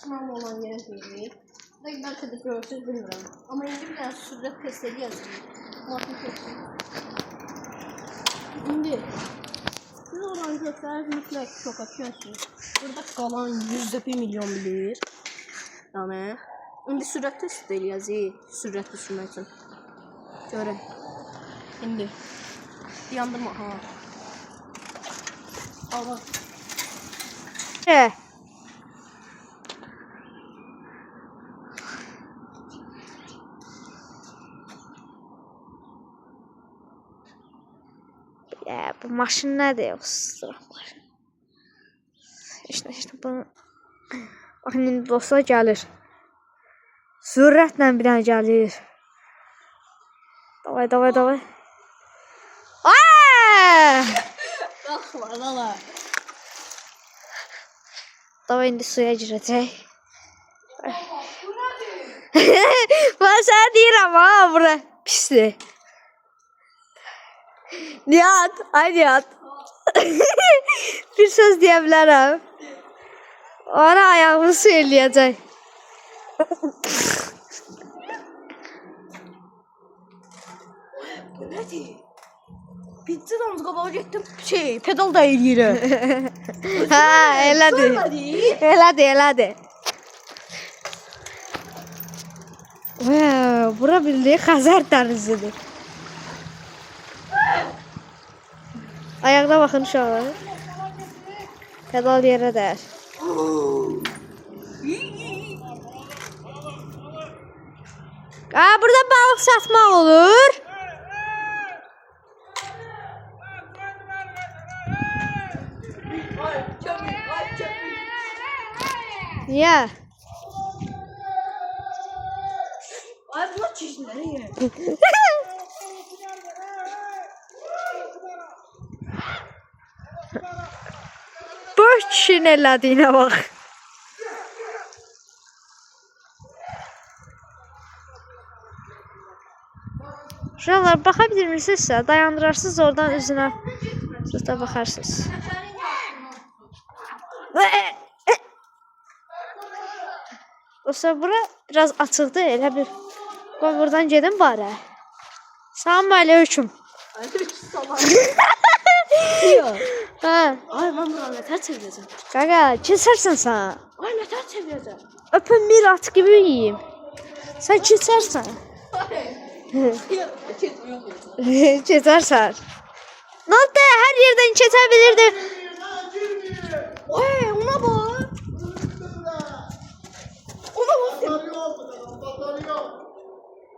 Tamam olan yere gidirik. Belki de görürsünüz bilmirəm. Amma indi bir dənə sürət testləri yazayım. İndi siz olan göstərir mütləq şoka düşərsiniz. Burada qalan 100 milyon bilir. Yəni indi sürət testi eləyəcəyik. Sürət düşürmək üçün. Görün. İndi yandırma ha. Al bak. Ya bu maşın nədir yoxsa? İşte bunu. Baxın indi dostlar gəlir. Sürətlə bir dənə gəlir. Davay. Baxma valla. Davay indi suya girəcək. Ben sana deyirəm ha bura pisdir. Nihat, ay Nihat. Bir söz deyə bilərəm. Ara ayağımı su eləyəcək. Nədir? Pizza damız qabağa getdim. Pedal da eləyirəm. Ha, elədir. Elədir. Wow, bura bildiyi Xəzər dənizidir. Ayaqda baxın uşaqlar. Pedal yerə dəyər. Burada balıq satmaq olur. Niyə? Ay buna çeşitləri yer. Boş kişinin elədiyinə bax. Uşaqlar, baxa bilmirsinizsə, dayandırarsınız oradan üzünə. Siz də baxarsınız. Olsa bura biraz açıqdır, elə bir. Qoy buradan gedin bari. Salam aleyküm. Yox. Ha. Ay mən bura nətər çevirəcəm? Qaqa, keçərsən sən. Ay nətər çevirəcəm? Öpün bir at gibi yiyeyim. Sen keçərsən. Keçərsən. Ne oldu? Her yerden keçebilirdi. Ay ona bak. Ona bak.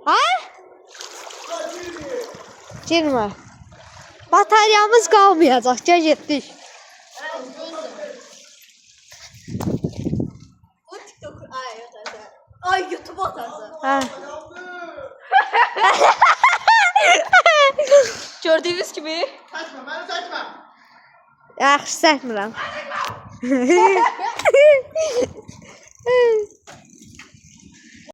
Ha? Girmə. Bataryamız qalmayacaq. Gəl getdik. O TikTok ay YouTube atarsın. Ha. Gördüğünüz gibi. Yaxşı çəkmirəm.